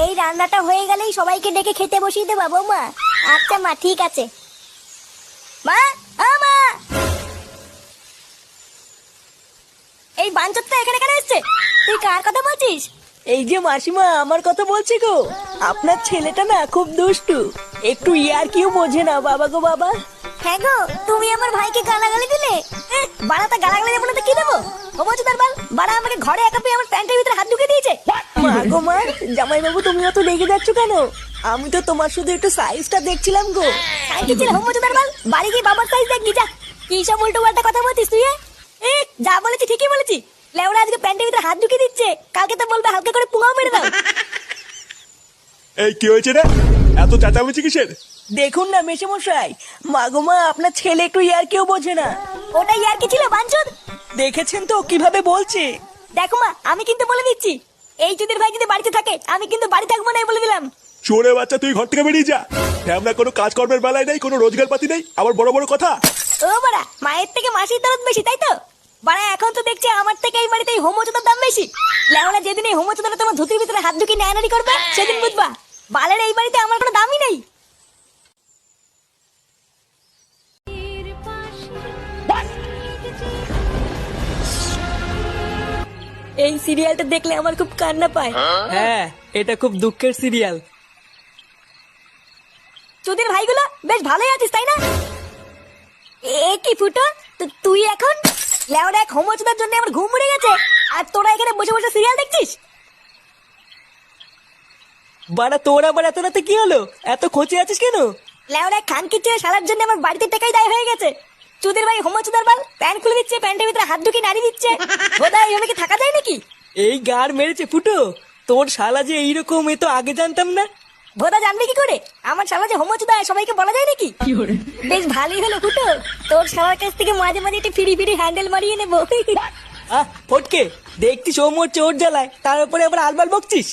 এই রান্নাটা হয়ে গেলেই সবাইকে ডেকে খেতে বসিয়ে দেবা বৌমা। আচ্ছা মা, ঠিক আছে। মা, ও মা, এই বাঞ্চতটা এখানে কেন এসছে? তুই কার কথা বলছিস? এই যে মাসিমা, আমার কথা বলছি গো। আপনার ছেলেটা না খুব দুষ্টু, একটু ইয়ার কিউ বোঝে না বাবা গো বাবা। হ্যাঁ গো, তুমি আমার ভাইকে গালাগালি দিলে। বাড়াটা গালাগালি দেবো না তো কি দেবো? হোমচুদার বাল, বাড়া আমাকে ঘরে একা পেয়ে আমার প্যান্টের ভিতরে হাত ঢুকে দিয়েছে। মা গো মা, জামাই বাবু তুমি অত রেগে যাচ্ছ কেন? আমি তো তোমার শুধু একটু সাইজটা দেখছিলাম গো। কি ছিল হোমচুদার বাল? বাড়ি গিয়ে বাবার সাইজ দেখবি যা। কি সব উল্টো পাল্টা কথা বলছিস তুই? যা বলেছি ঠিকই বলেছি। লেওড়া আজকে প্যান্টের ভিতরে হাত ঢুকে দিচ্ছে, কালকে তো বলবে হালকা করে পুঙাও মেরে দাও। এই কি হয়েছে রে? এত চেঁচামেচি কিসের? দেখুন না মেশামশাই, মা গো মা, আপনার ছেলে একটু ইয়ার কিউ বোঝে না। ওটাই আর কি ছিল বাঞ্চদ? দেখেছেন তো কিভাবে বলছে। দেখো মা, আমি কিন্তু বলে দিচ্ছি, এই চুদির ভাই যদি বাড়িতে থাকে আমি কিন্তু বাড়ি থাকবো না, বলে দিলাম। চোরে বাচ্চা, তুই ঘর থেকে বেরিয়ে যা। আমরা কোনো কাজকর্মের বেলায় নেই, কোনো রোজগার পাতি নেই, আবার বড় বড় কথা। ও বাড়া, মায়ের থেকে মাসির দরদ বেশি, তাই তো? বাড়া এখন তো দেখছি আমার থেকে এই বাড়িতে এই হোমচুদার দাম বেশি। লেওড়া যেদিন এই হোমচুদারা তোমার ধুতির ভিতরে হাত ঢুকিয়ে নেয়ানারি করবে সেদিন বুঝবা বালের এই বাড়িতে আমার কোনো দামই নেই। এই সিরিয়ালটা দেখলে আমার খুব কান্না পায়। হ্যাঁ, এটা খুব দুঃখের সিরিয়াল। চুদির ভাইগুলো বেশ ভালোই আছিস, তাই না? এ কি ফুটো, তুই এখন লেওড়া এক হোমচুদার জন্য আমার ঘুম উড়ে গেছে, আর তোরা এখানে বসে বসে সিরিয়াল দেখছিস? বাড়া তোর আবার এত রাতে কি হলো? এত খোঁচে আছিস কেন? লেওড়া খানকি ছেলে শালার জন্য আমার বাড়িতে টাকাই দায় হয়ে গেছে। চুদির ভাই হোমচুদার বাল প্যান্ট খুলে দিচ্ছে, প্যান্টের ভিতরে হাত ঢুকিয়ে নাড়ি দিচ্ছে। বোধহয় এইভাবে কি থাকা যায় নাকি? এই গার মেরেছে ফুটো, তোর শালা যে এইরকম, এ তো আগে জানতাম না। ভোদা জানবি কি করে? আমার শালা যে হোমচুদা সবাইকে বলা যায় নাকি? বেশ ভালোই হলো ফুটো, তোর শালার কাছ থেকে মাঝে মাঝে একটু ফিরি ফিরি হ্যান্ডেল মারিয়ে নেবো। ফটকে, দেখছি সৌমর চোর জ্বালায়, তার উপরে আবার আলবাল বকছিস।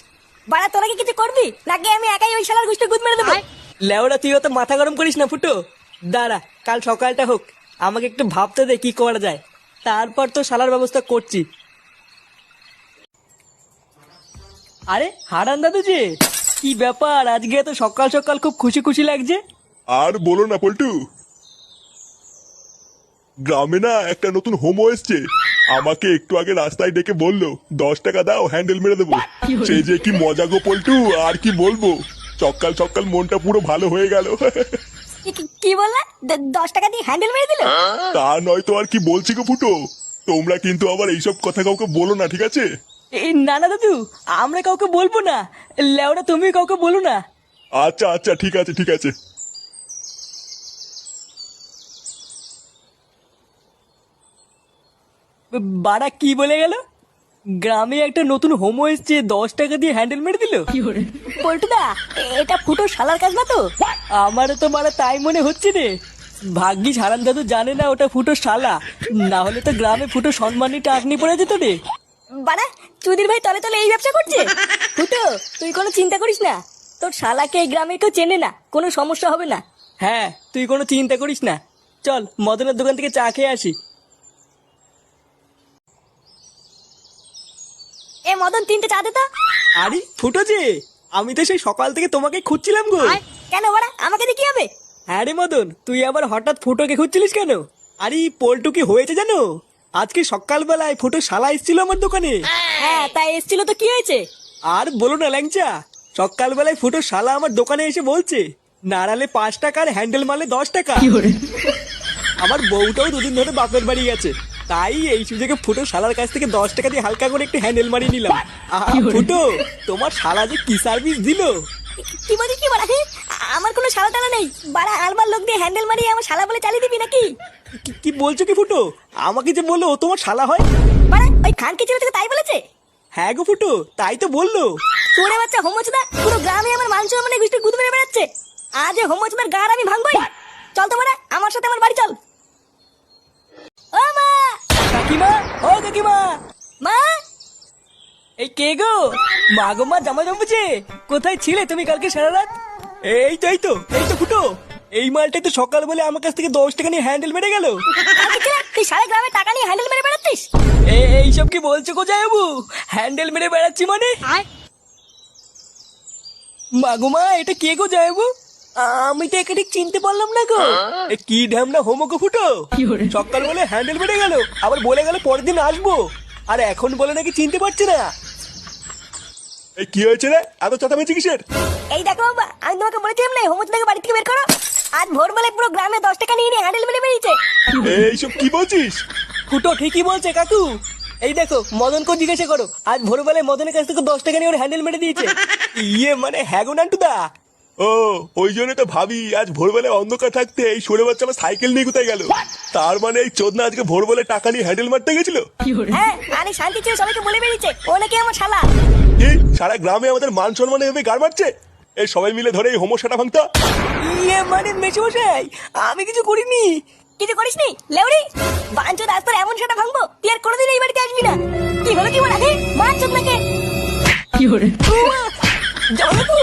বাড়া তোরা কি কিছু করবি নাকি আমি একাই ওই শালার গুষ্টি গুদ মেরে দেবো? লেওড়া তুই অত মাথা গরম করিস না ফুটো। দাঁড়া, কাল সকালটা হোক, আমাকে একটু ভাবতে দে কি করা যায়, তারপর তো শালার ব্যবস্থা করছি। আরে হারান দাদু যে, কি ব্যাপার আজকে তো সকাল সকাল খুব খুশি খুশি লাগছে? আর বলো না পল্টু, গ্রামে না একটা নতুন হোমো এসছে। আমাকে একটু আগে রাস্তায় ডেকে বললো 10 টাকা দাও, হ্যান্ডেল মেরে দেবো। সেই যে কি মজা গো পল্টু, আর কি বলবো। সকাল সকাল মনটা পুরো ভালো হয়ে গেল। কি বললা? 10 টাকা দিয়ে হ্যান্ডেল মেরে দিল? তা নয় তো আর কি বলছি গো ফুটো। তোমরা কিন্তু আবার এইসব কথা কাউকে বলো না, ঠিক আছে? এই না না দাদু, আমরা কাউকে বলবো না। লেওড়া তুমি কাউকে বলো না। আচ্ছা আচ্ছা, ঠিক আছে ঠিক আছে। বাড়া কি বলে গেল? গ্রামে একটা নতুন হোমো এসছে, 10 টাকা দিয়ে হ্যান্ডেল মেরে দিল। পল্টুদা, এটা ফুটো শালার কাজ না তো? আমারও তো মারা তাই মনে হচ্ছে রে। ভাগ্যিস হারান দাদু জানে না ওটা ফুটো শালা, না হলে তো গ্রামে ফুটো সম্মানী টাকনি পড়ে যেত রে। বাড়া চুদির ভাই তলে তলে এই ব্যবসা করছে। ফুটো, তুই কোনো চিন্তা করিস না, তোর শালাকে এই গ্রামে কেউ চেনে না, কোনো সমস্যা হবে না। হ্যাঁ, তুই কোনো চিন্তা করিস না। চল মদনের দোকান থেকে চা খেয়ে আসি। এ মদন, 3টে চা দে তো। আরে ফুটো যে, আমি তো সেই সকাল থেকে তোমাকে খুঁজছিলাম গো। কেন বাড়া, আমাকে দিয়ে কি হবে? হ্যাঁ রে মদন, তুই আবার হঠাৎ ফুটোকে খুঁজছিলিস কেন? আরে পল্টু কি হয়েছে জানো? আজকে সকালবেলায় ফুটো শালা এসেছিল আমার দোকানে। হ্যাঁ, তাই এসেছিল তো কি হয়েছে? আর বলো না ল্যাংচা, সকালবেলায় ফুটো শালা আমার দোকানে এসে বলছে নাড়ালে 5 টাকা আর হ্যান্ডেল মারলে 10 টাকা। আমার বউটাও 2 দিন ধরে বাপের বাড়ি গেছে, তাই এই সুযোগে ফুটো শালার কাছ থেকে 10 টাকা দিয়ে হালকা করে একটু হ্যান্ডেল মারিয়ে নিলাম। ফুটো, তোমার শালা যে কি সার্ভিস দিল! কি বলিস কি বাড়া? আমার কোনো শালা টালা নেই বাড়া, আলবার লোক দিয়ে হ্যান্ডেল মারিয়ে আমার শালা বলে চালিয়ে দিবি নাকি? কি বলছো কি ফুটো? আমাকে যে বললো ও তোমার শালা হয়। বাড়া ওই খানকে ছেলে থেকে তাই বলেছে? হ্যাঁ গো ফুটো, তাই তো বললো। তোরে বাচ্চা হোমচুদা পুরো গ্রামে আমার মান সম্মানে গুষ্টি গুদ মেরে বেড়াচ্ছে। আজ হোমচুদার গাড় আমি ভাঙবই। চল তো বাড়া, আমার সাথে আমার বাড়ি চল। ও মা! কাকিমা, ও কাকিমা! মা! এই কে গো? মা গো মা, জামা জমেছে। কোথায় ছিলে তুমি কালকে সারা রাত? এই তো এই তো এই তো ফুটো, এই মালটাই তো সকাল বলে আমার কাছ থেকে 10 টাকা নিয়ে হ্যান্ডেল মেরে গেল। কালকে ছেলে, তুই সারা গ্রামে টাকা নিয়ে হ্যান্ডেল মেরে বেড়াচ্ছিস? এইসব কি বলছো গো জামাইবাবু? হ্যান্ডেল মেরে বেড়াচ্ছি মানে? মাগুমা এটা কে গো যাইবো? আমি তো একে ঠিক চিনতে পারলাম না গো। এ কি ঢ্যামনা হোমোকে ফুটো, সকাল বলে হ্যান্ডেল মেরে গেল, আবার বলে গেল পরের দিন আসবো, আর এখন বলে নাকি চিনতে পারছে না। এই কি হয়েছে রে, এত চেঁচামেচি কিসের? এই দেখো বাবা, আমি তোমাকে বলেছিলাম না হোমোচোদাকে বাড়ি থেকে বের করো। আজ ভোরবেলায় পুরো গ্রামে 10 টাকা নিয়ে হ্যান্ডেল মেরে বেরিয়েছে। এইসব কি বলছিস? ফুটো ঠিকই বলছে কাকু। এই দেখো মদনকে জিজ্ঞাসা করো, আজ ভোরবেলায় মদনের কাছ থেকে 10 টাকা নিয়ে ওর হ্যান্ডেল মেরে দিয়েছে। ইয়ে মানে হ্যাঁ গো নান্টুদা। ও ওই জন্য তো ভাবি আজ ভোরবেলায় অন্ধকার থাকতে এই সরে বাচ্চা আমার সাইকেল নিয়ে কোথায় গেল। তার মানে এই চোদনা আজকে ভোরবেলায় টাকা নিয়ে হ্যান্ডেল মারতে গেছিল। হ্যাঁ, আরে শান্তি ছিল সবাইকে বলে বেরিয়েছে ও নাকি আমার শালা। কি সারা গ্রামে আমাদের মান সম্মান এভাবে গাড় মারছে? এই সবাই মিলে ধরে এই হোমো সাটা ভাঙতা। ইয়ে মানে মেশমশাই আমি কিছু করিনি। কিছু করিসনি লেউরি? বাঞ্চোদ আজ তোর এমন সেটা ভাঙবো তুই আর কোনোদিন এই বাড়িতে আসবি না। কি হলো কি বলা? বাঞ্চোদ নাকি কি করে জনপুর